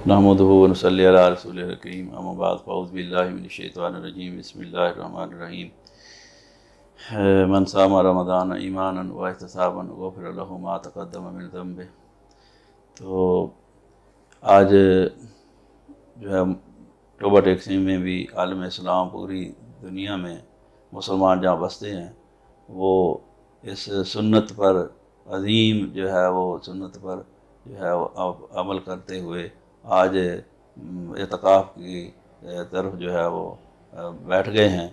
نحمدہ و نصلی علی رسول الکریم، اما بعد فاعوذ باللہ من الشیطان الرجیم، بسم اللہ الرحمن الرحیم۔ من صام رمضان ایمانا و احتسابا غفر لہ ما تقدم من ذنبہ۔ تو آج جو ہے ٹوبہ ٹیکسی میں بھی عالم اسلام پوری دنیا میں مسلمان جہاں بستے ہیں وہ اس سنت پر عظیم جو ہے وہ سنت پر جو ہے وہ عمل کرتے ہوئے آج اعتکاف کی طرف جو ہے وہ بیٹھ گئے ہیں،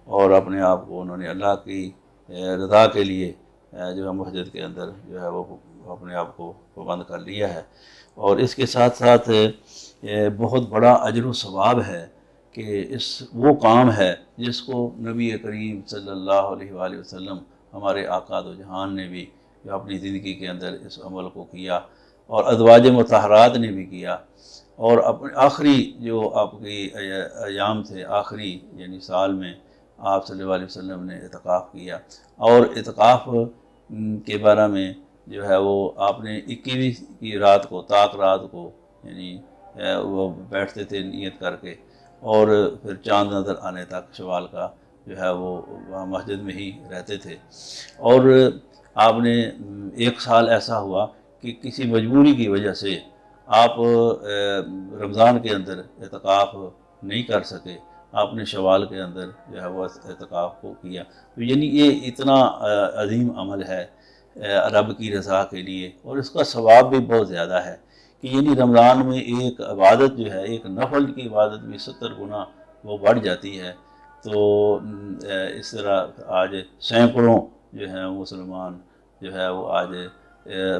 اور اپنے آپ کو انہوں نے اللہ کی رضا کے لیے جو ہے مسجد کے اندر جو ہے وہ اپنے آپ کو پابند کر لیا ہے۔ اور اس کے ساتھ ساتھ بہت بڑا اجر و ثواب ہے کہ وہ کام ہے جس کو نبی کریم صلی اللہ علیہ وآلہ وسلم ہمارے آقا دو جہان نے بھی جو اپنی زندگی کے اندر اس عمل کو کیا، اور ازواج مطہرات نے بھی کیا، اور اپنے آخری جو آپ کی ایام تھے، آخری یعنی سال میں آپ صلی اللہ علیہ وسلم نے اعتکاف کیا۔ اور اعتکاف کے بارے میں جو ہے وہ آپ نے 21 کی رات کو، طاق رات کو، یعنی وہ بیٹھتے تھے نیت کر کے، اور پھر چاند نظر آنے تک شوال کا جو ہے وہ مسجد میں ہی رہتے تھے۔ اور آپ نے 1 سال ایسا ہوا کہ کسی مجبوری کی وجہ سے آپ رمضان کے اندر اعتکاف نہیں کر سکے، آپ نے شوال کے اندر جو ہے وہ اعتکاف کو کیا۔ تو یعنی یہ اتنا عظیم عمل ہے رب کی رضا کے لیے، اور اس کا ثواب بھی بہت زیادہ ہے کہ یعنی رمضان میں ایک عبادت جو ہے، ایک نفل کی عبادت بھی 70 گنا وہ بڑھ جاتی ہے۔ تو اس طرح آج سینکڑوں جو ہیں مسلمان جو ہے وہ آج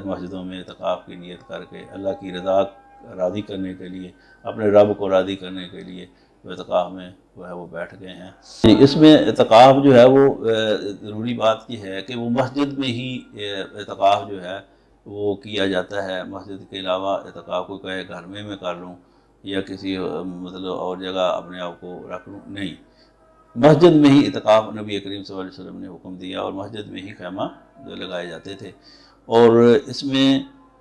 مسجدوں میں اعتکاف کی نیت کر کے اللہ کی رضا راضی کرنے کے لیے، اپنے رب کو راضی کرنے کے لیے اعتکاف میں جو ہے وہ بیٹھ گئے ہیں۔ اس میں اعتکاف جو ہے وہ ضروری بات یہ ہے کہ وہ مسجد میں ہی اعتکاف جو ہے وہ کیا جاتا ہے۔ مسجد کے علاوہ اعتکاف کو کہے گھر میں کر لوں یا کسی مطلب اور جگہ اپنے آپ کو رکھ لوں، نہیں، مسجد میں ہی اعتکاف نبی کریم صلی اللہ علیہ وسلم نے حکم دیا، اور مسجد میں ہی خیمہ لگائے جاتے تھے۔ اور اس میں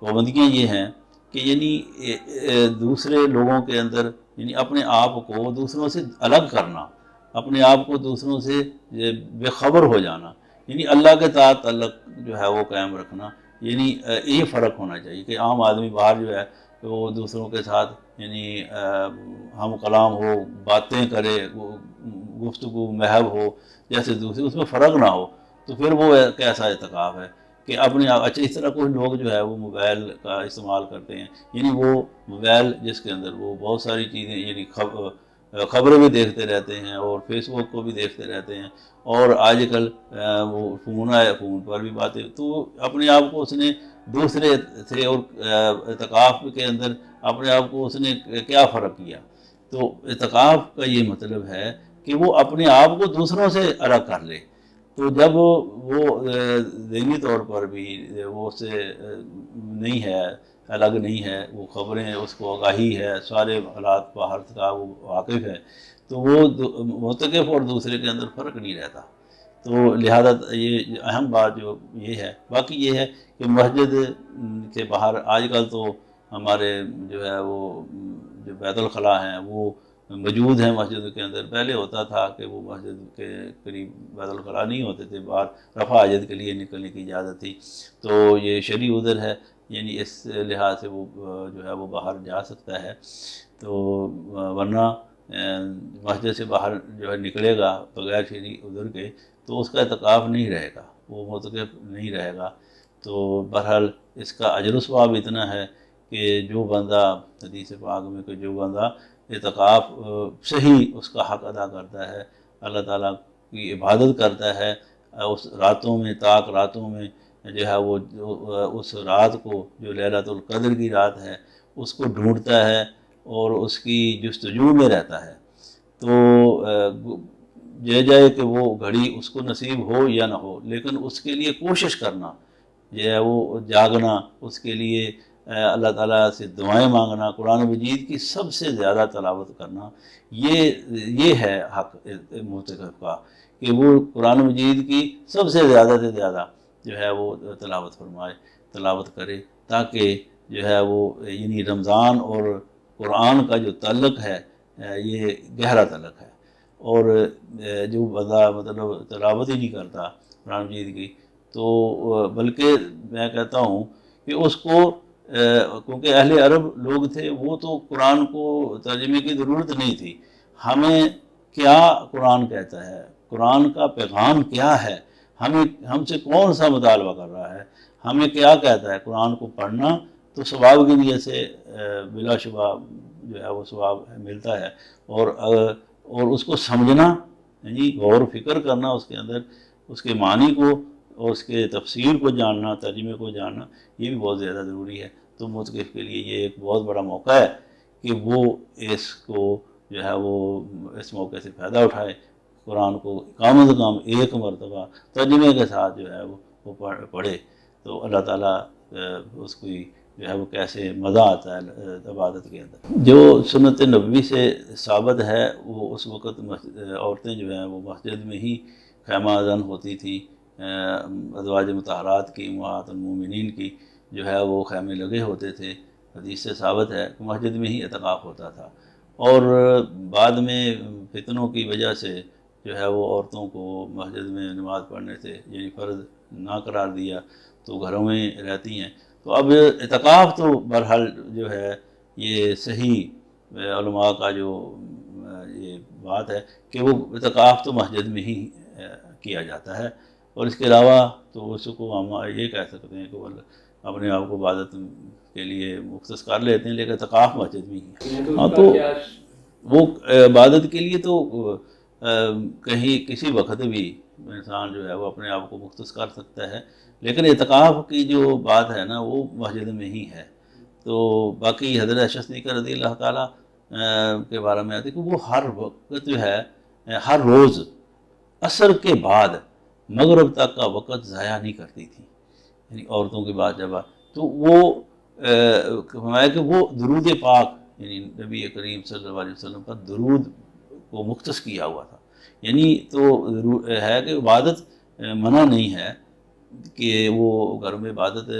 پابندیاں یہ ہیں کہ یعنی دوسرے لوگوں کے اندر یعنی اپنے آپ کو دوسروں سے الگ کرنا، اپنے آپ کو دوسروں سے بے خبر ہو جانا، یعنی اللہ کے ساتھ تعلق جو ہے وہ قائم رکھنا، یعنی یہ فرق ہونا چاہیے کہ عام آدمی باہر جو ہے وہ دوسروں کے ساتھ یعنی ہم کلام ہو، باتیں کرے، گفتگو محب ہو جیسے دوسرے، اس میں فرق نہ ہو، تو پھر وہ کیسا اعتکاف ہے کہ اپنے اچھا اس طرح کوئی لوگ جو ہے وہ موبائل کا استعمال کرتے ہیں، یعنی وہ موبائل جس کے اندر وہ بہت ساری چیزیں یعنی خبریں بھی دیکھتے رہتے ہیں، اور فیس بک کو بھی دیکھتے رہتے ہیں، اور آج کل وہ فون آیا، فون پر بھی باتیں، تو اپنے آپ کو اس نے دوسرے سے اور اعتکاف کے اندر اپنے آپ کو اس نے کیا فرق کیا؟ تو اعتکاف کا یہ مطلب ہے کہ وہ اپنے آپ کو دوسروں سے الگ کر لے۔ تو جب وہ ذہنی طور پر بھی وہ اس سے نہیں ہے، الگ نہیں ہے، وہ خبریں اس کو آگاہی ہے، سارے حالات باہر کا وہ واقف ہے، تو وہ معتکف اور دوسرے کے اندر فرق نہیں رہتا۔ تو لہذا یہ اہم بات جو یہ ہے، باقی یہ ہے کہ مسجد کے باہر آج کل تو ہمارے جو ہے وہ جو بیت الخلاء ہیں وہ موجود ہیں مسجد کے اندر۔ پہلے ہوتا تھا کہ وہ مسجد کے قریب بیت الخلاء نہیں ہوتے تھے، باہر رفع حاجت کے لیے نکلنے کی اجازت تھی، تو یہ شرعی عذر ہے، یعنی اس لحاظ سے وہ جو ہے وہ باہر جا سکتا ہے۔ تو ورنہ مسجد سے باہر جو ہے نکلے گا بغیر شرعی عذر کے تو اس کا اعتکاف نہیں رہے گا، وہ معتکف نہیں رہے گا۔ تو بہرحال اس کا اجر و ثواب اتنا ہے کہ جو بندہ حدیث پاک میں کہ جو بندہ اعتکاف صحیح اس کا حق ادا کرتا ہے، اللہ تعالیٰ کی عبادت کرتا ہے، اس راتوں میں، طاق راتوں میں جو ہے وہ اس رات کو جو لیلۃ القدر کی رات ہے اس کو ڈھونڈتا ہے اور اس کی جستجو میں رہتا ہے، تو یہ جائے کہ وہ گھڑی اس کو نصیب ہو یا نہ ہو، لیکن اس کے لیے کوشش کرنا جو ہے وہ جاگنا، اس کے لیے اللہ تعالیٰ سے دعائیں مانگنا، قرآن مجید کی سب سے زیادہ تلاوت کرنا، یہ ہے حق معتکف کا کہ وہ قرآن مجید کی سب سے زیادہ جو ہے وہ تلاوت فرمائے، تلاوت کرے، تاکہ جو ہے وہ یعنی رمضان اور قرآن کا جو تعلق ہے یہ گہرا تعلق ہے، اور جو بندہ مطلب تلاوت ہی نہیں کرتا قرآن مجید کی، تو بلکہ میں کہتا ہوں کہ اس کو کیونکہ اہل عرب لوگ تھے، وہ تو قرآن کو ترجمے کی ضرورت نہیں تھی. ہمیں کیا قرآن کہتا ہے، قرآن کا پیغام کیا ہے، ہم سے کون سا مطالبہ کر رہا ہے، ہمیں کیا کہتا ہے. قرآن کو پڑھنا تو ثواب کی نیت سے بلا شبہ جو ہے وہ ثواب ملتا ہے، اور اس کو سمجھنا، یعنی غور و فکر کرنا اس کے اندر، اس کے معنی کو اور اس کے تفسیر کو جاننا، ترجمے کو جاننا، یہ بھی بہت زیادہ ضروری ہے. تو متقف کے لیے یہ ایک بہت بڑا موقع ہے کہ وہ اس کو جو ہے وہ اس موقع سے فائدہ اٹھائے، قرآن کو کم از کم ایک مرتبہ ترجمے کے ساتھ جو ہے وہ پڑھے. تو اللہ تعالیٰ اس کی جو ہے وہ کیسے مزہ آتا ہے عبادت کے اندر. جو سنت نبوی سے ثابت ہے وہ اس وقت عورتیں جو ہیں وہ مسجد میں ہی خیمہ ازن ہوتی تھی. ازواج مطہرات کی، امہات المومنین کی جو ہے وہ خیمے لگے ہوتے تھے. حدیث سے ثابت ہے کہ مسجد میں ہی اعتکاف ہوتا تھا. اور بعد میں فتنوں کی وجہ سے جو ہے وہ عورتوں کو مسجد میں نماز پڑھنے سے یعنی فرض نہ قرار دیا، تو گھروں میں رہتی ہیں. تو اب اعتکاف تو بہرحال جو ہے یہ صحیح علماء کا جو یہ بات ہے کہ وہ اعتکاف تو مسجد میں ہی کیا جاتا ہے. اور اس کے علاوہ تو اس کو ہم یہ کہہ سکتے ہیں کہ وہ اپنے آپ کو عبادت کے لیے مختص کر لیتے ہیں، لیکن اعتکاف مسجد میں ہی ہے. ہاں تو وہ عبادت کے لیے تو کہیں کسی وقت بھی انسان جو ہے وہ اپنے آپ کو مختص کر سکتا ہے، لیکن اعتکاف کی جو بات ہے نا وہ مسجد میں ہی ہے. تو باقی حضرت عائشہ صدیقہ رضی اللہ تعالیٰ کے بارے میں آتی ہے کہ وہ ہر وقت جو ہے ہر روز عصر کے بعد مغرب تک کا وقت ضائع نہیں کرتی تھی. یعنی عورتوں کی بات جب تو وہ فرمایا کہ وہ درود پاک یعنی نبی کریم صلی اللہ علیہ وسلم پر درود کو مختص کیا ہوا تھا. یعنی تو ہے کہ عبادت منع نہیں ہے کہ وہ گھر میں عبادت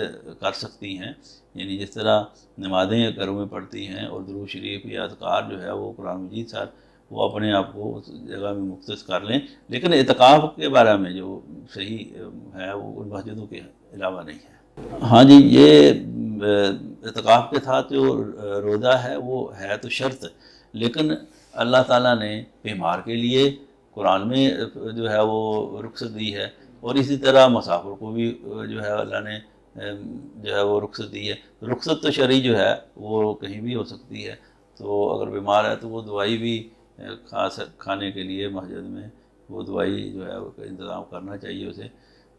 کر سکتی ہیں، یعنی جس طرح نمازیں گھروں میں پڑھتی ہیں اور درود شریف یا اذکار جو ہے وہ قرآن مجید ساتھ وہ اپنے آپ کو اس جگہ میں مختص کر لیں. لیکن اعتکاف کے بارے میں جو صحیح ہے وہ ان مسجدوں کے علاوہ نہیں ہے. ہاں جی، یہ اعتکاف کے ساتھ جو روزہ ہے وہ ہے تو شرط، لیکن اللہ تعالیٰ نے بیمار کے لیے قرآن میں جو ہے وہ رخصت دی ہے، اور اسی طرح مسافر کو بھی جو ہے اللہ نے جو ہے وہ رخصت دی ہے. رخصت تو شرعی جو ہے وہ کہیں بھی ہو سکتی ہے. تو اگر بیمار ہے تو وہ دوائی بھی کھانے کے لیے مسجد میں وہ دوائی جو ہے وہ انتظام کرنا چاہیے اسے.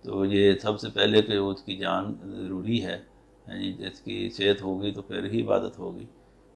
تو یہ سب سے پہلے کہ اس کی جان ضروری ہے، یعنی جس کی صحت ہوگی تو پھر ہی عبادت ہوگی.